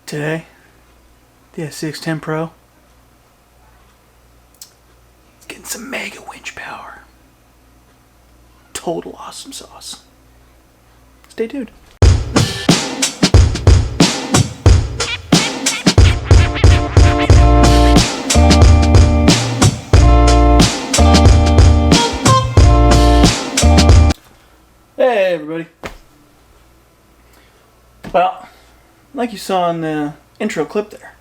Today, the SCX10 Pro is getting some mega winch power. Total awesome sauce. Stay tuned. Hey everybody. Well, like you saw in the intro clip there,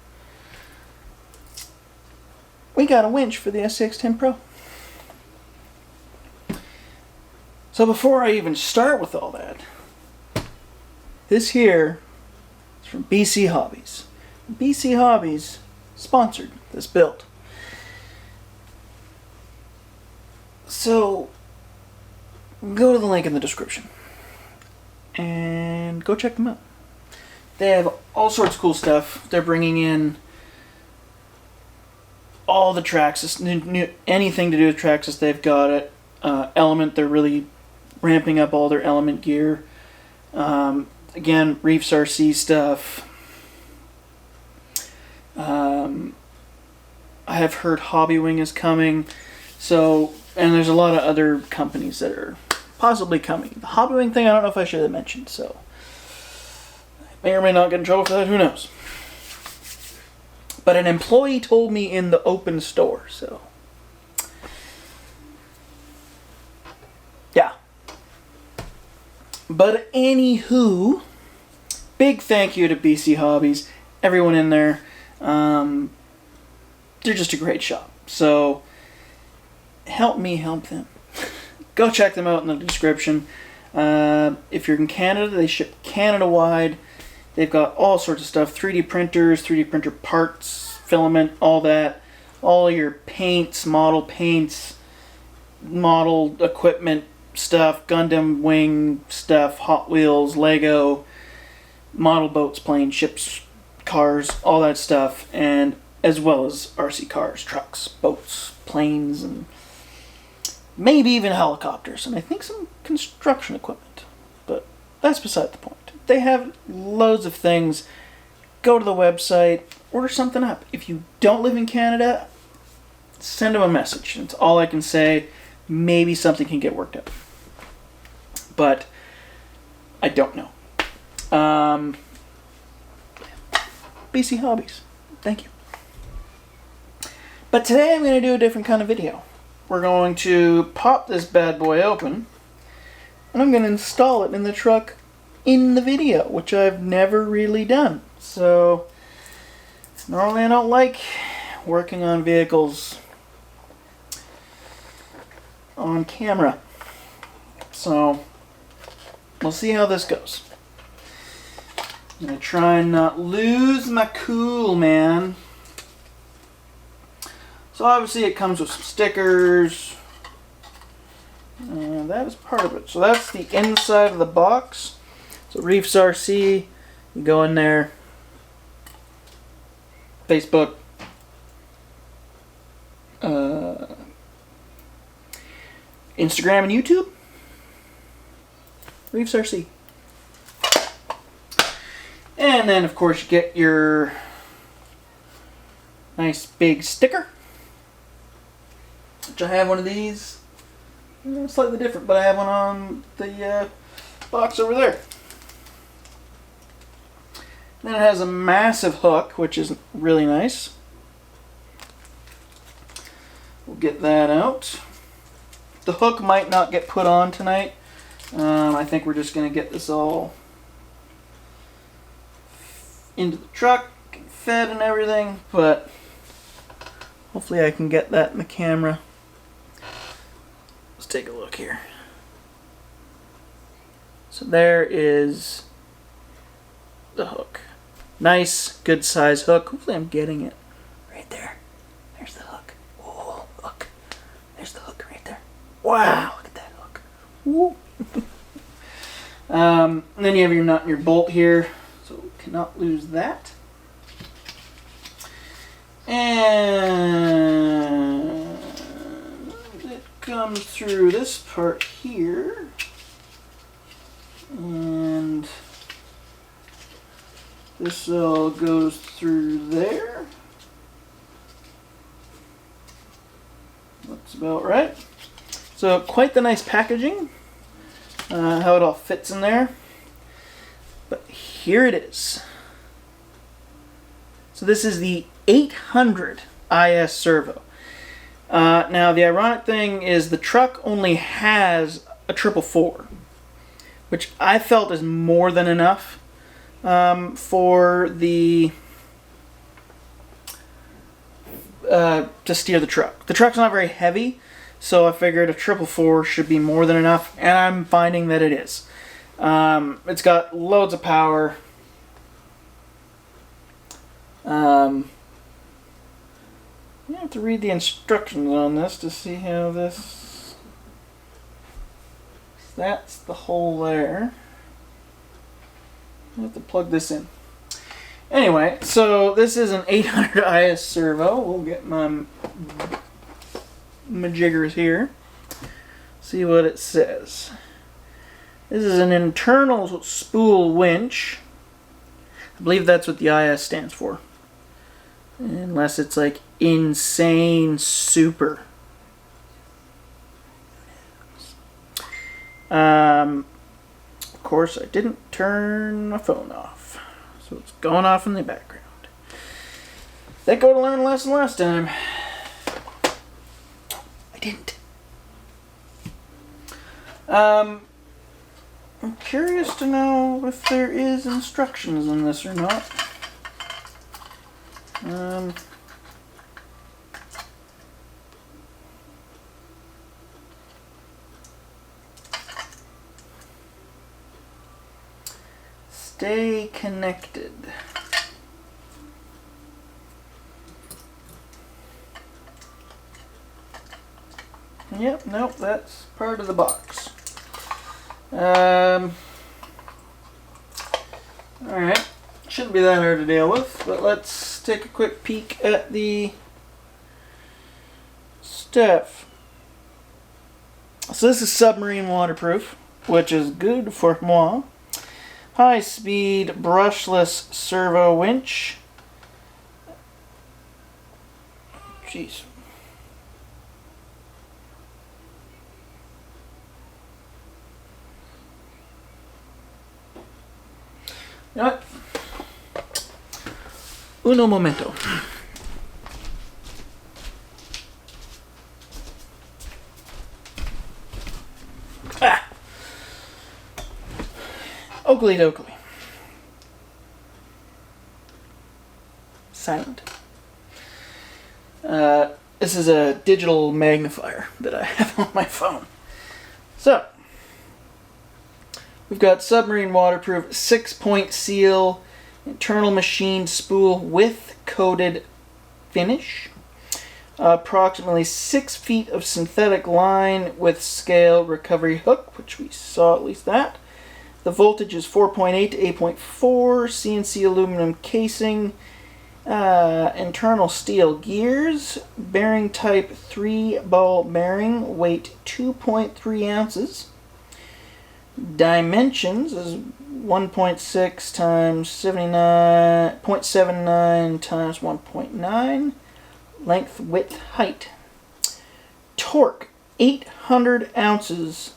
we got a winch for the SCX10 Pro. So before I even start with all that, this here is from BC Hobbies. BC Hobbies sponsored this build. So go to the link in the description and go check them out. They have all sorts of cool stuff. They're bringing in all the Traxxas, anything to do with Traxxas, they've got it. Element, they're really ramping up all their Element gear. Again, REEFS RC stuff. I have heard HobbyWing is coming. So, and there's a lot of other companies that are possibly coming. The HobbyWing thing, I don't know if I should have mentioned, so I may or may not get in trouble for that, who knows. But an employee told me in the open store, so yeah. But anywho, big thank you to BC Hobbies, everyone in there. They're just a great shop, so help me help them. Go check them out in the description. If you're in Canada, they ship Canada-wide. They've got all sorts of stuff, 3D printers, 3D printer parts, filament, all that. All your paints, model equipment stuff, Gundam wing stuff, Hot Wheels, Lego, model boats, planes, ships, cars, all that stuff. And as well as RC cars, trucks, boats, planes, and maybe even helicopters, and I think some construction equipment. But that's beside the point. They have loads of things. Go to the website, order something up. If you don't live in Canada, send them a message. That's all I can say. Maybe something can get worked out. But I don't know. BC Hobbies. Thank you. But today I'm going to do a different kind of video. We're going to pop this bad boy open, and I'm going to install it in the truck in the video, which I've never really done. So normally I don't like working on vehicles on camera. So we'll see how this goes. I'm going to try and not lose my cool, man. So obviously it comes with some stickers. And that is part of it. So that's the inside of the box. So REEFS RC, you go in there. Facebook. Instagram and YouTube. REEFS RC. And then of course you get your nice big sticker. Which I have one of these. Slightly different, but I have one on the box over there. Then it has a massive hook, which is really nice. We'll get that out. The hook might not get put on tonight. I think we're just going to get this all into the truck, fed and everything, but hopefully I can get that in the camera. Let's take a look here. So there is the hook. Nice, good size hook. Hopefully I'm getting it right there. There's the hook. Oh, look. There's the hook right there. Wow, look at that hook. Woo. And then you have your nut and your bolt here. So cannot lose that. And it comes through this part here. And This all goes through there. Looks about right. So quite the nice packaging. How it all fits in there. But here it is. So this is the 800 IS servo. Now the ironic thing is the truck only has a 444, which I felt is more than enough for the to steer the truck. The truck's not very heavy, so I figured a 444 should be more than enough, and I'm finding that it is. It's got loads of power. You have to read the instructions on this to see how this... That's the hole there. I have to plug this in. Anyway, so this is an 800 IS servo. We'll get my jiggers here. See what it says. This is an internal spool winch. I believe that's what the IS stands for. Unless it's like insane super. Of course, I didn't turn my phone off, so it's going off in the background. Think I would have learned a lesson last time. I didn't. I'm curious to know if there is instructions on this or not. Stay connected. Yep, nope, that's part of the box. Alright, shouldn't be that hard to deal with, but let's take a quick peek at the stuff. So this is submarine waterproof, which is good for moi. High speed brushless servo winch. Jeez. You know what? Uno momento. Ah! Oakley dokley. Silent. This is a digital magnifier that I have on my phone. So, we've got submarine waterproof 6-point seal, internal machined spool with coated finish. Approximately 6 feet of synthetic line with scale recovery hook, which we saw at least that. The voltage is 4.8 to 8.4, CNC aluminum casing, internal steel gears, bearing type 3-ball bearing, weight 2.3 ounces. Dimensions is 1.6 times 0.79 times 1.9. Length, width, height. Torque, 800 ounces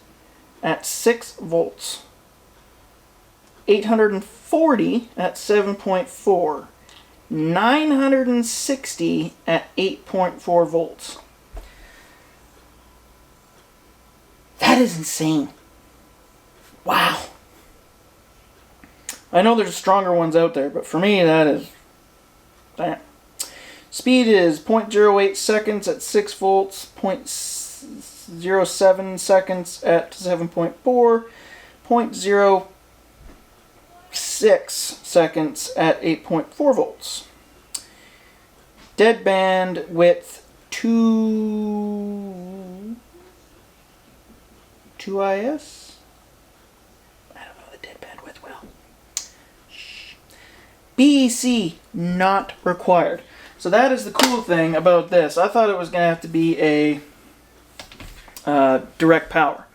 at 6 volts. 840 at 7.4. 960 at 8.4 volts. That is insane. Wow. I know there's stronger ones out there, but for me that is... Damn. Speed is 0.08 seconds at 6 volts, 0.07 seconds at 7.4, 0.06 seconds at 8.4 volts. Deadband width 2 IS? I don't know the deadband width well. Shh. BC not required. So that is the cool thing about this. I thought it was going to have to be a direct power.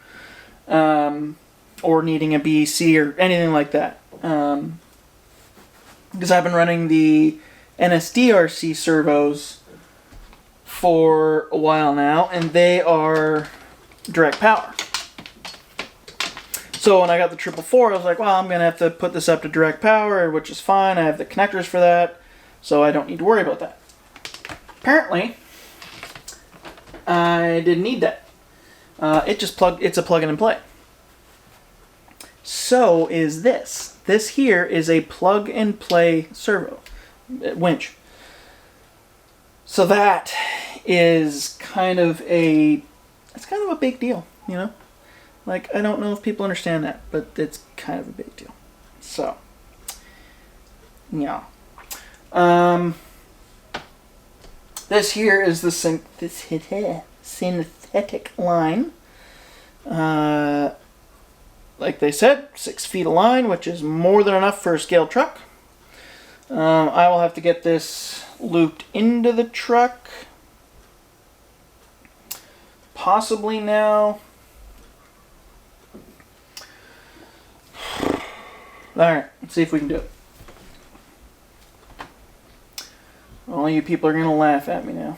Or needing a BC or anything like that. because I've been running the NSD RC servos for a while now, and they are direct power. So when I got the 444, I was like, well, I'm going to have to put this up to direct power, which is fine. I have the connectors for that, so I don't need to worry about that. Apparently, I didn't need that. It's a plug in and play. So is this. This here is a plug and play servo winch. So that is kind of a big deal, you know? Like, I don't know if people understand that, but it's kind of a big deal. So, yeah. This here is the synthetic line. Like they said, 6 feet of line, which is more than enough for a scale truck. I will have to get this looped into the truck. Possibly now. Alright, let's see if we can do it. All you people are going to laugh at me now.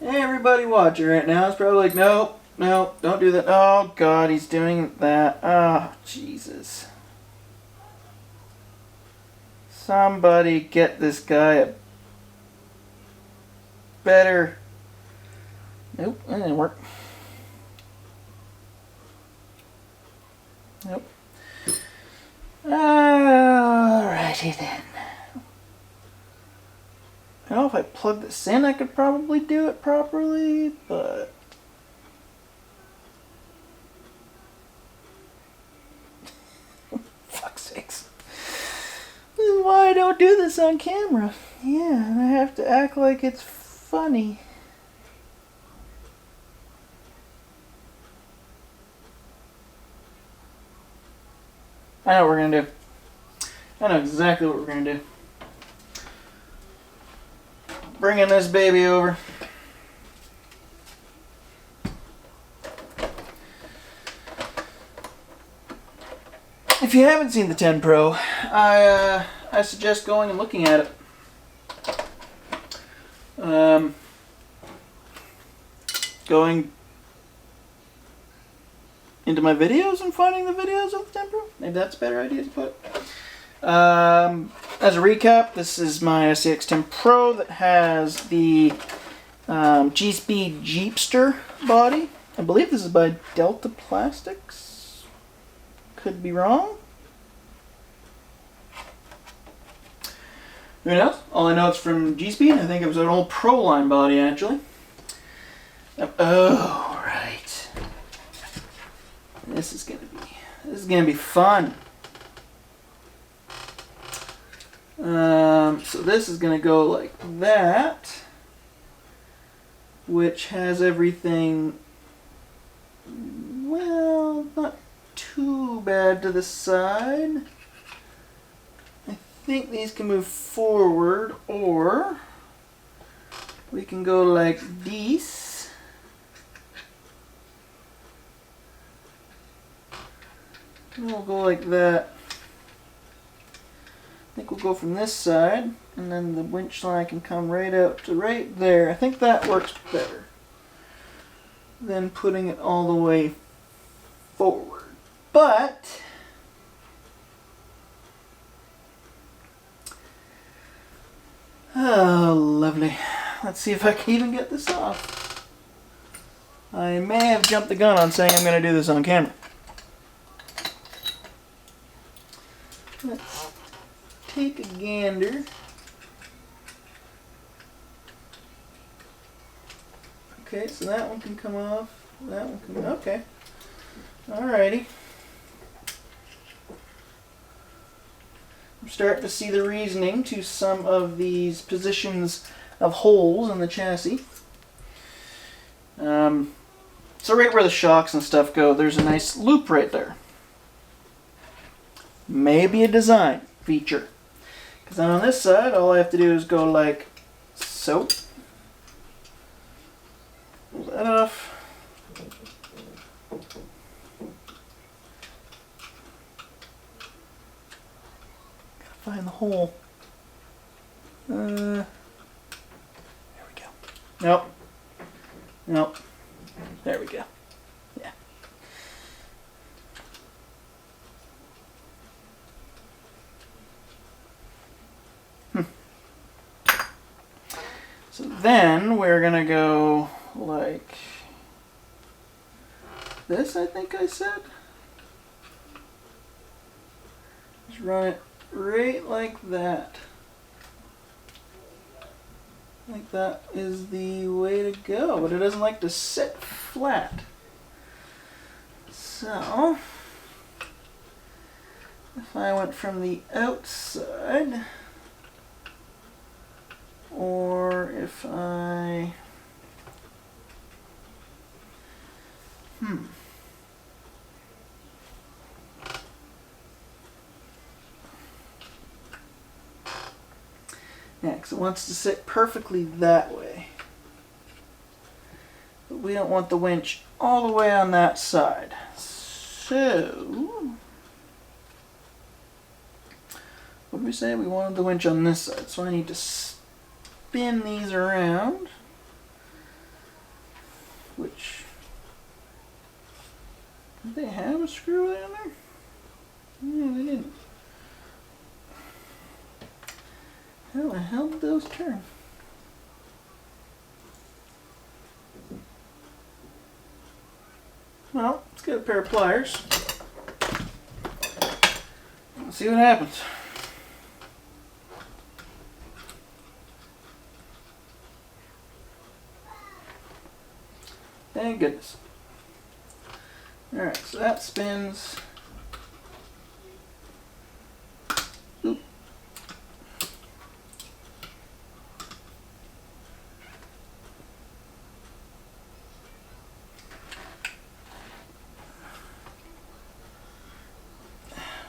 Everybody watching right now is probably like, nope, nope, don't do that. Oh, God, he's doing that. Oh, Jesus. Somebody get this guy a better... Nope, that didn't work. Nope. Alrighty then. I know if I plug this in, I could probably do it properly, but... Fuck's sakes. This is why I don't do this on camera. Yeah, and I have to act like it's funny. I know what we're going to do. I know exactly what we're going to do. Bringing this baby over. If you haven't seen the 10 Pro, I suggest going and looking at it. Going into my videos and finding the videos of the 10 Pro. Maybe that's a better idea to put. As a recap, this is my SCX10 Pro that has the G-Speed Jeepster body. I believe this is by Delta Plastics. Could be wrong. Who knows? All I know it's from G-Speed. I think it was an old Proline body, actually. Oh, right. This is gonna be fun. So this is gonna go like that, which has everything, well, not too bad to the side. I think these can move forward, or we can go like this. And we'll go like that. I think we'll go from this side, and then the winch line can come right out to right there. I think that works better than putting it all the way forward. But oh, lovely. Let's see if I can even get this off. I may have jumped the gun on saying I'm going to do this on camera. Let's take a gander. Okay, so that one can come off. That one can. Okay. Alrighty. I'm starting to see the reasoning to some of these positions of holes in the chassis. So right where the shocks and stuff go, there's a nice loop right there. Maybe a design feature. Because then on this side, all I have to do is go like so. Pull that off. hole. There we go. Nope. Nope. There we go. Yeah. So then we're gonna go like this, I think I said. Just run it right like that. Like that is the way to go, but it doesn't like to sit flat. So, if I went from the outside, or if I, yeah, because it wants to sit perfectly that way. But we don't want the winch all the way on that side. So, what did we say? We wanted the winch on this side. So I need to spin these around. Which, did they have a screw down there? No, they didn't. How the hell did those turn? Well, let's get a pair of pliers. Let's see what happens. Thank goodness. Alright, so that spins. Oop.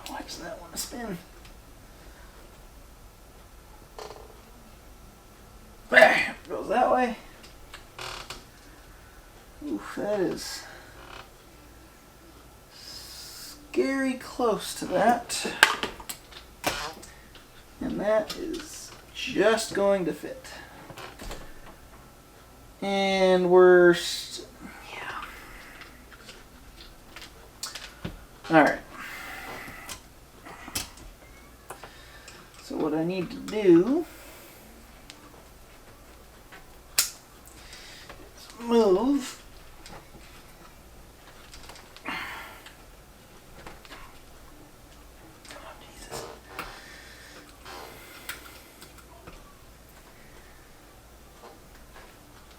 Why does that want to spin? There, goes that way. Oof, that is scary close to that. And that is just going to fit. And we're, yeah. Alright. So what I need to do is move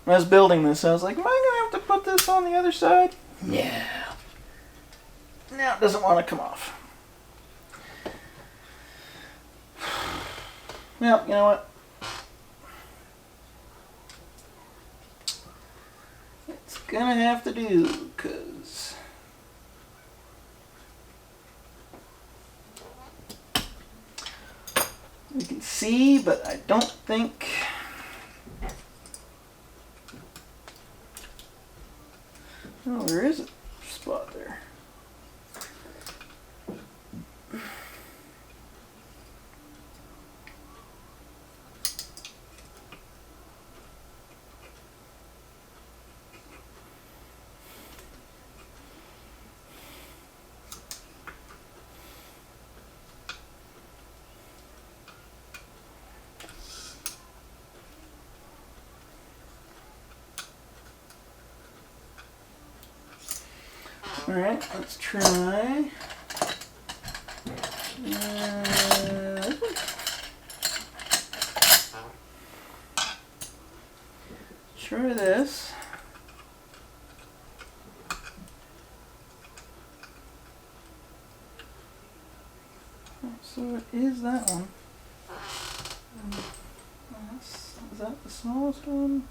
when I was building this, I was like, am I going to have to put this on the other side? Yeah. Now it doesn't want to come off. Well, you know what? It's going to have to do, because we can see, but I don't think... Oh, there is a spot there. Alright, let's try this one. Try this. So it is that one. Is that the smallest one?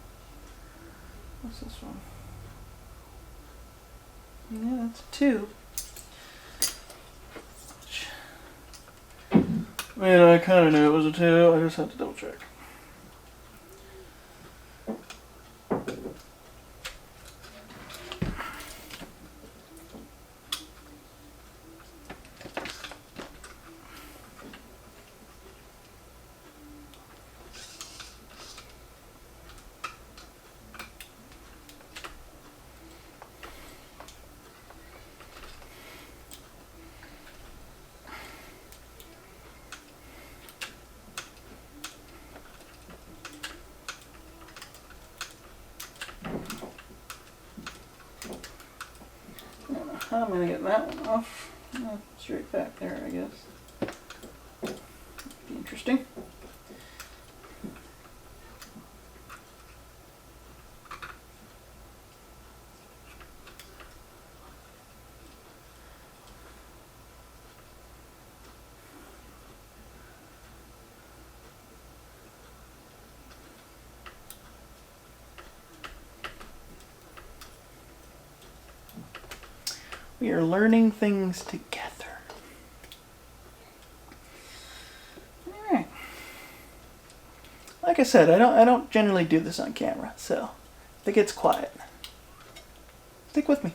What's this one? Yeah, that's a 2. Man, I kind of knew it was a 2. I just had to double check. I'm gonna get that one off. Straight back there, I guess. Be interesting. We are learning things together. Alright. Like I said, I don't generally do this on camera, so if it gets quiet, stick with me.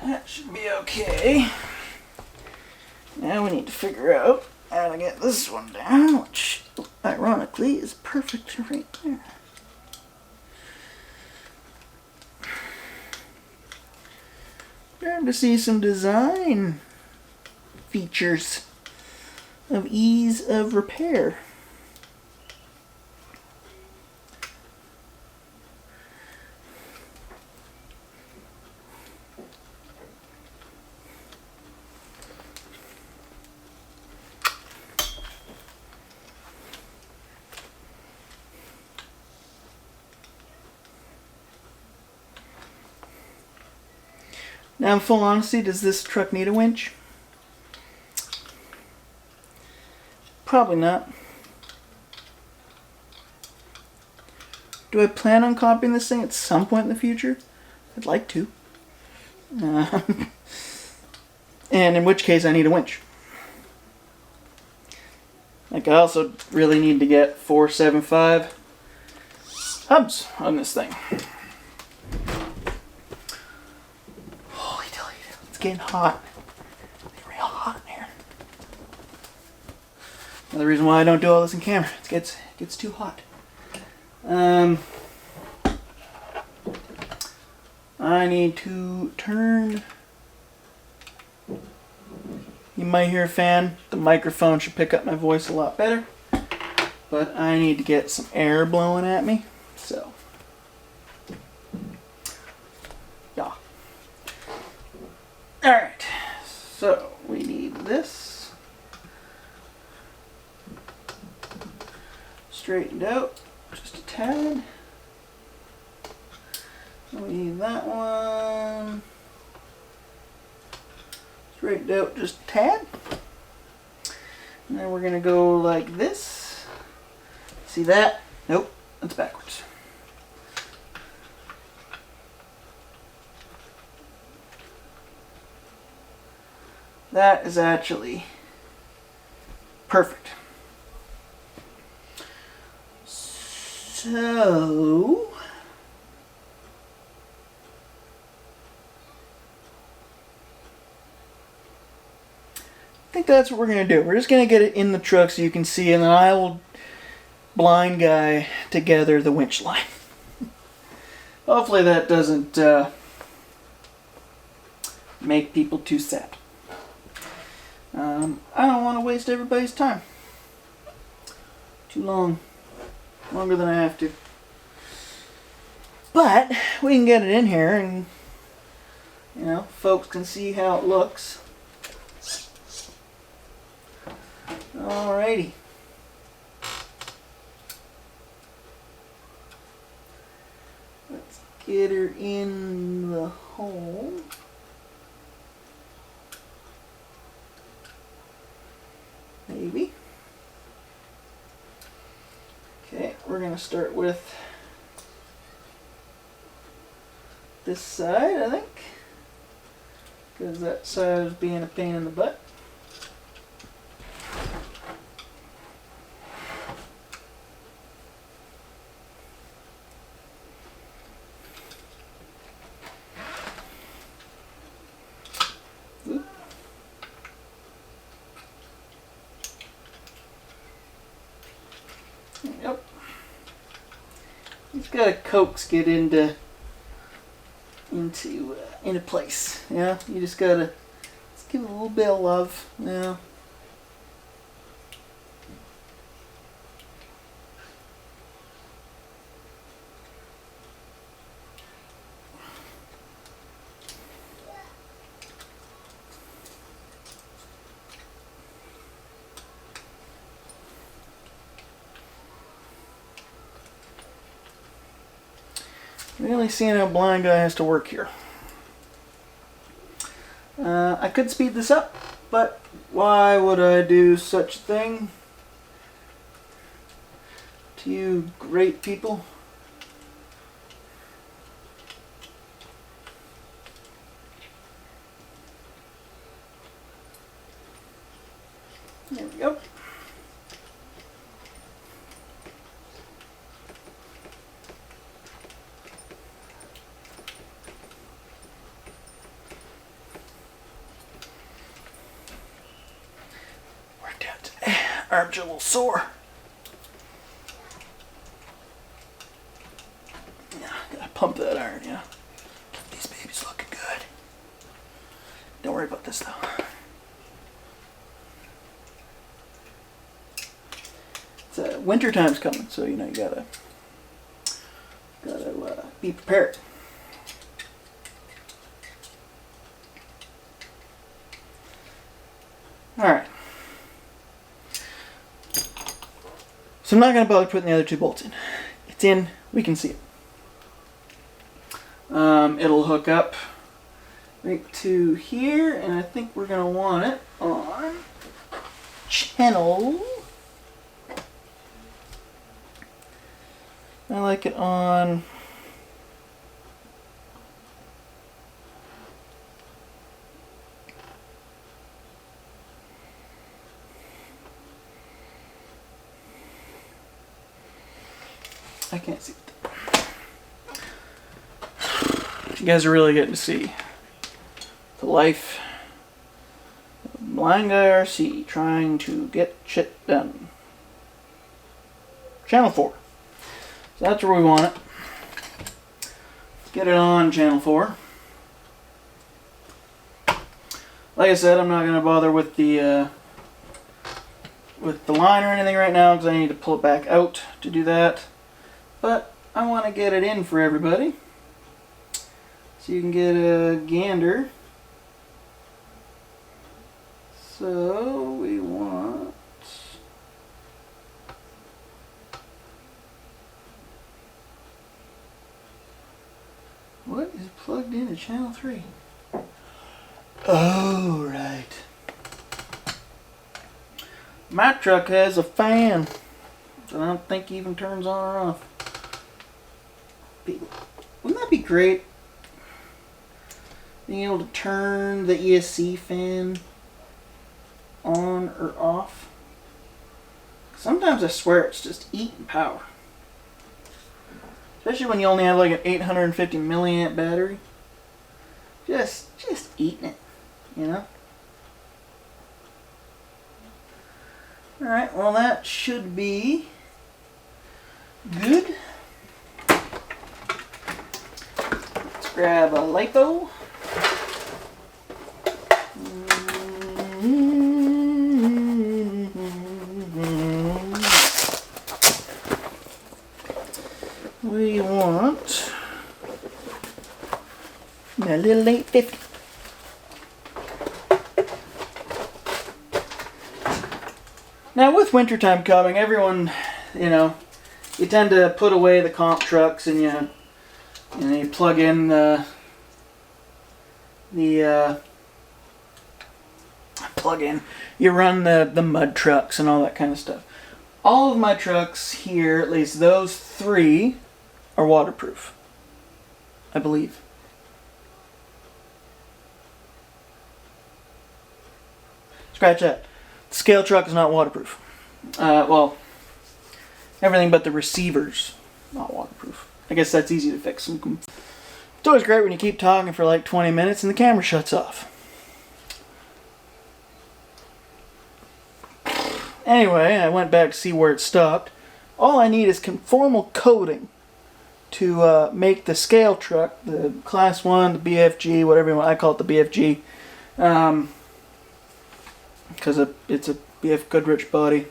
That should be okay. Now we need to figure out how to get this one down, which ironically is perfect right there. Starting to see some design features of ease of repair. Now, in full honesty, does this truck need a winch? Probably not. Do I plan on copying this thing at some point in the future? I'd like to. And in which case I need a winch. Like, I also really need to get 475 hubs on this thing. It's getting hot. It's real hot in here. Another reason why I don't do all this in camera. It gets too hot. I need to turn. You might hear a fan. The microphone should pick up my voice a lot better. But I need to get some air blowing at me. So. Yeah. Alright, so we need this straightened out just a tad. We need that one straightened out just a tad. And then we're going to go like this. See that? Nope, that's backwards. That is actually perfect. So, I think that's what we're going to do. We're just going to get it in the truck so you can see, and then I will blind guy together the winch line. Hopefully that doesn't make people too sad. I don't want to waste everybody's time. Too long. Longer than I have to. But we can get it in here and, you know, folks can see how it looks. Alrighty. Let's get her in the hole. Maybe. Okay, we're going to start with this side, I think, because that side is being a pain in the butt. Yep. You've got to coax get into place. Yeah, you just gotta. It's give it a little bit of love. Yeah. Really seeing how blind guy has to work here. I could speed this up, but why would I do such a thing to you great people? There we go. Arms are a little sore. Yeah, gotta pump that iron, yeah. These babies looking good. Don't worry about this though. It's winter time's coming, so you know you gotta be prepared. All right. So I'm not going to bother putting the other two bolts in. It's in, we can see it. It'll hook up right to here, and I think we're going to want it on channel. I like it on I can't see it. You guys are really getting to see the life of Blind Guy RC trying to get shit done. Channel 4. So that's where we want it. Let's get it on channel 4. Like I said, I'm not going to bother with the line or anything right now because I need to pull it back out to do that. But I want to get it in for everybody so you can get a gander. So we want what is plugged into channel 3? Oh, right. My truck has a fan that I don't think even turns on or off. Wouldn't that be great? Being able to turn the ESC fan on or off. Sometimes I swear it's just eating power. Especially when you only have like an 850 milliamp battery. Just eating it, you know? Alright, well that should be good. Let's grab a lipo. We want a little 850. Now with wintertime coming, everyone, you know, you tend to put away the comp trucks and you plug in you run the mud trucks and all that kind of stuff. All of my trucks here, at least those 3, are waterproof, I believe. Scratch that. The scale truck is not waterproof. Well, everything but the receiver's not waterproof. I guess that's easy to fix. It's always great when you keep talking for like 20 minutes and the camera shuts off. Anyway, I went back to see where it stopped. All I need is conformal coating to make the scale truck, the Class 1, the BFG, whatever you want. I call it the BFG. because it's a BF Goodrich body.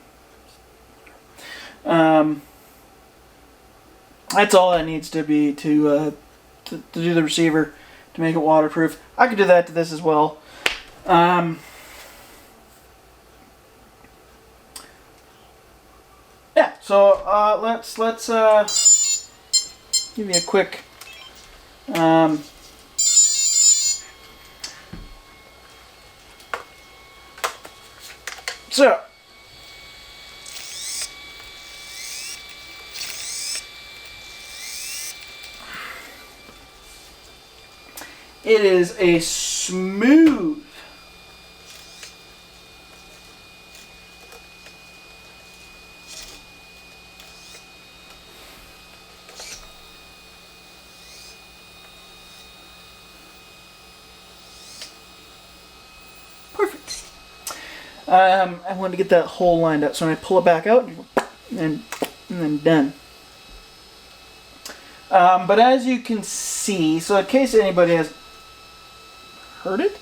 That's all that needs to be to do the receiver, to make it waterproof. I could do that to this as well. Yeah, so let's give you a quick so it is a smooth I wanted to get that hole lined up, so I pull it back out and then done. But as you can see, so in case anybody has heard it,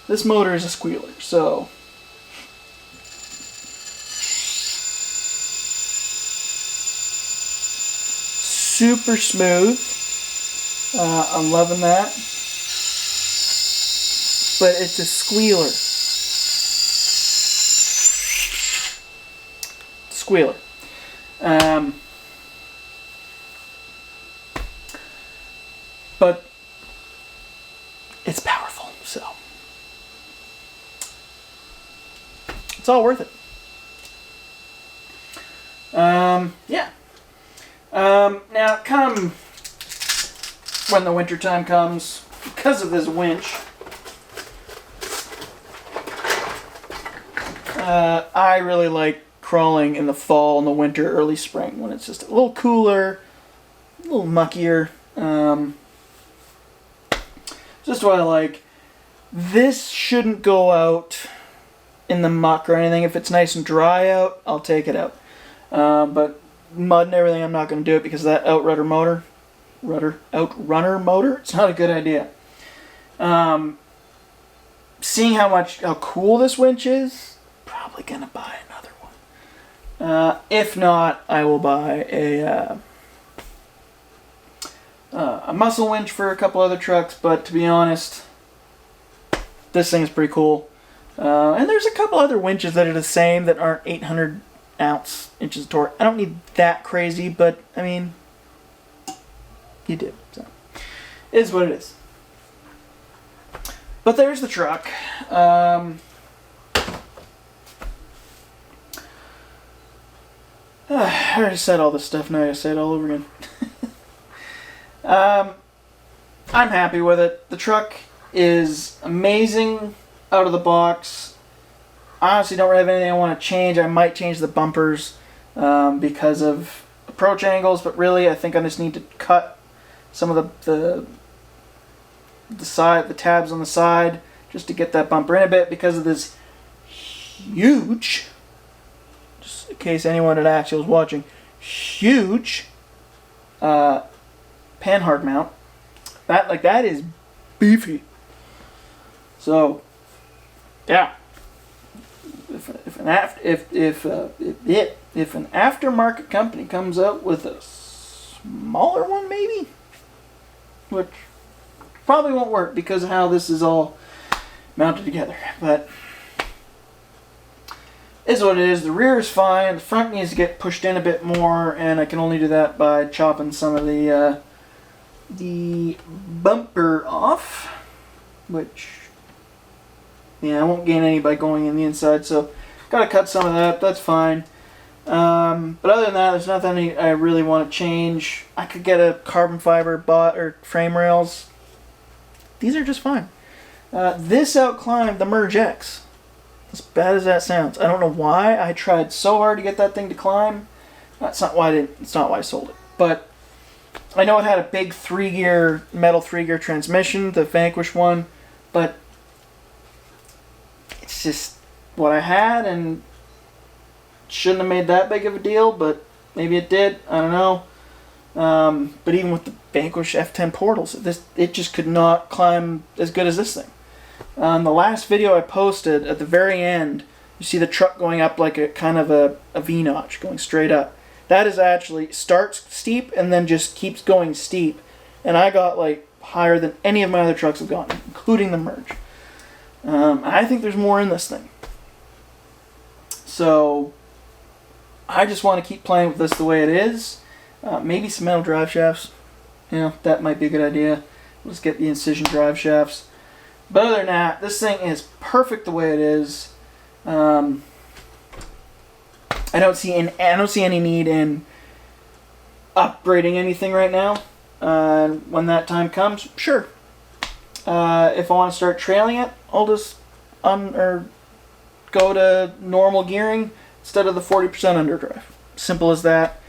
this motor is a squealer, so super smooth. I'm loving that, but it's a squealer. Squealer. But it's powerful, so it's all worth it. Yeah. Now, come when the winter time comes, because of this winch, I really like crawling in the fall, in the winter, early spring, when it's just a little cooler, a little muckier. Just what I like. This shouldn't go out in the muck or anything. If it's nice and dry out, I'll take it out. But mud and everything, I'm not going to do it because of that outrunner motor. It's not a good idea. Seeing how cool this winch is, probably going to buy another one. If not, I will buy a muscle winch for a couple other trucks, but to be honest, this thing's pretty cool. And there's a couple other winches that are the same that aren't 800 inches of torque. I don't need that crazy, but I mean, you do. So it is what it is. But there's the truck. I already said all this stuff, now I gotta say it all over again. I'm happy with it. The truck is amazing out of the box. I honestly don't really have anything I want to change. I might change the bumpers because of approach angles, but really I think I just need to cut some of the tabs on the side just to get that bumper in a bit because of this huge, just in case anyone at Axial is watching, huge panhard mount. That is beefy. So yeah, if an aftermarket company comes out with a smaller one, maybe, which probably won't work because of how this is all mounted together, but is what it is. The rear is fine. The front needs to get pushed in a bit more, and I can only do that by chopping some of the bumper off, which, yeah, I won't gain any by going in the inside, so gotta cut some of that. That's fine. But other than that, there's nothing I really want to change. I could get a carbon fiber or frame rails. These are just fine. This outclimbed the Merge X. As bad as that sounds, I don't know why I tried so hard to get that thing to climb. It's not why I sold it. But I know it had a big metal 3-gear transmission, the Vanquish one, but it's just what I had, and shouldn't have made that big of a deal, but maybe it did. I don't know. But even with the Vanquish F10 portals, it just could not climb as good as this thing. On the last video I posted, at the very end, you see the truck going up like a kind of a V-notch, going straight up. That is actually starts steep and then just keeps going steep. And I got like higher than any of my other trucks have gotten, including the merge. I think there's more in this thing. So I just want to keep playing with this the way it is. Maybe some metal drive shafts. You know, that might be a good idea. Let's get the incision drive shafts. But other than that, this thing is perfect the way it is. I don't see any need in upgrading anything right now. When that time comes, sure. If I want to start trailing it, I'll just go to normal gearing instead of the 40% underdrive. Simple as that.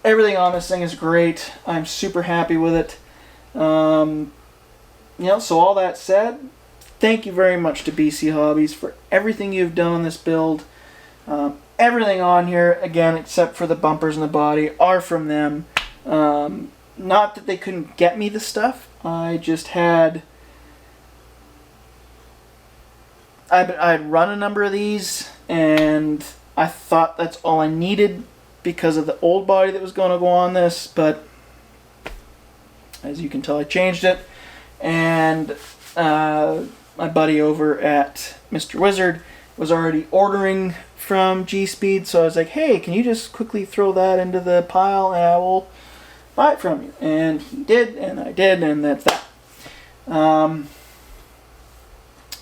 Everything on this thing is great. I'm super happy with it. You know, so all that said, thank you very much to BC Hobbies for everything you've done on this build. Everything on here, again, except for the bumpers and the body, are from them. Not that they couldn't get me the stuff. I just had... I'd run a number of these, and I thought that's all I needed because of the old body that was going to go on this, but as you can tell, I changed it. And my buddy over at Mr. Wizard was already ordering from G-Speed, so I was like, hey, can you just quickly throw that into the pile and I will buy it from you? And he did, and I did, and that's that.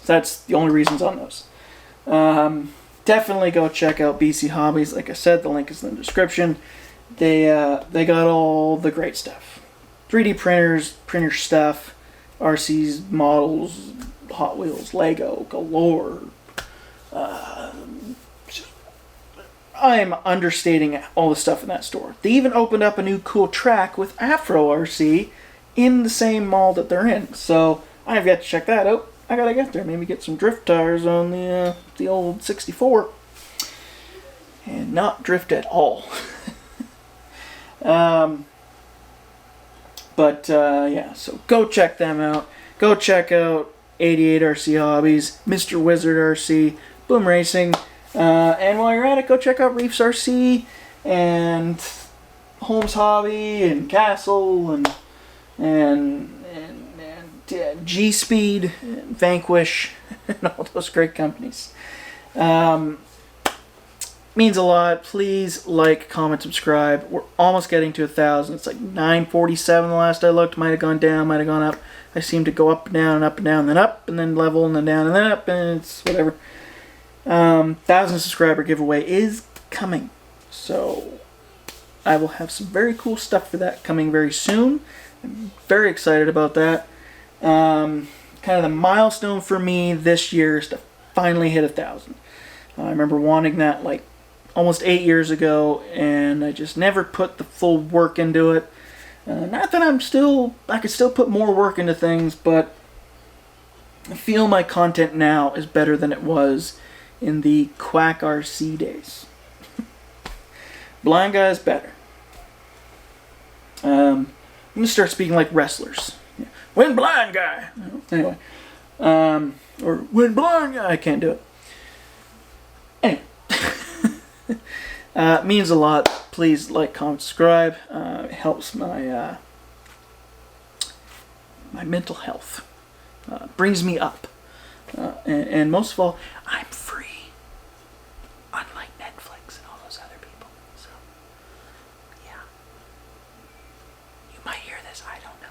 That's the only reasons on those. Definitely go check out BC Hobbies. Like I said, the link is in the description. They got all the great stuff. 3D printers, printer stuff, RCs, models, Hot Wheels, Lego, galore. I am understating all the stuff in that store. They even opened up a new cool track with Afro RC in the same mall that they're in. So I've got to check that out. I gotta get there. Maybe get some drift tires on the old 64. And not drift at all. Yeah, so go check them out. Go check out 88 RC Hobbies, Mr. Wizard RC, BoomRacing, and while you're at it, go check out REEFS RC and Holmes Hobby and Castle and G-Speed, and Vanquish, and all those great companies. Means a lot. Please like, comment, subscribe. We're almost getting to 1,000. It's like 947 the last I looked. Might have gone down, might have gone up. I seem to go up and down and up and down, and then up and then level and then down and then up, and it's whatever. 1,000 subscriber giveaway is coming, so I will have some very cool stuff for that coming very soon. I'm very excited about that. Kind of the milestone for me this year is to finally hit 1,000. I remember wanting that like almost 8 years ago, and I just never put the full work into it. Not that I could still put more work into things, but I feel my content now is better than it was in the Quack RC days. Blind guy is better. I'm going to start speaking like wrestlers. When blind guy. Anyway. Or when blind guy. I can't do it. Anyway. Means a lot. Please like, comment, subscribe. It helps my my mental health. Brings me up. And most of all, I'm free. Unlike Netflix and all those other people. So, yeah. You might hear this, I don't know.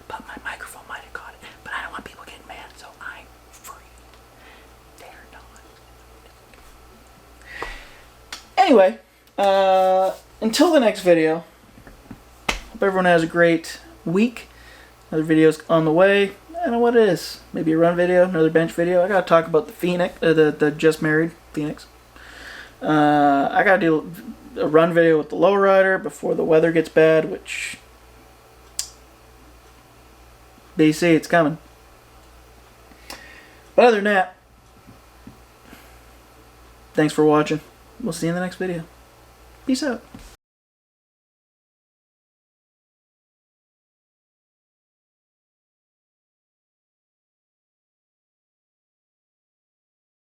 But my microphone might have caught it. But I don't want people getting mad, so I'm free. They're not. Anyway, until the next video, hope everyone has a great week. Another video's on the way. I don't know what it is. Maybe a run video, another bench video. I gotta talk about the Phoenix, the just married Phoenix. I gotta do a run video with the lowrider before the weather gets bad, which BC, it's coming. But other than that, thanks for watching. We'll see you in the next video. Peace out.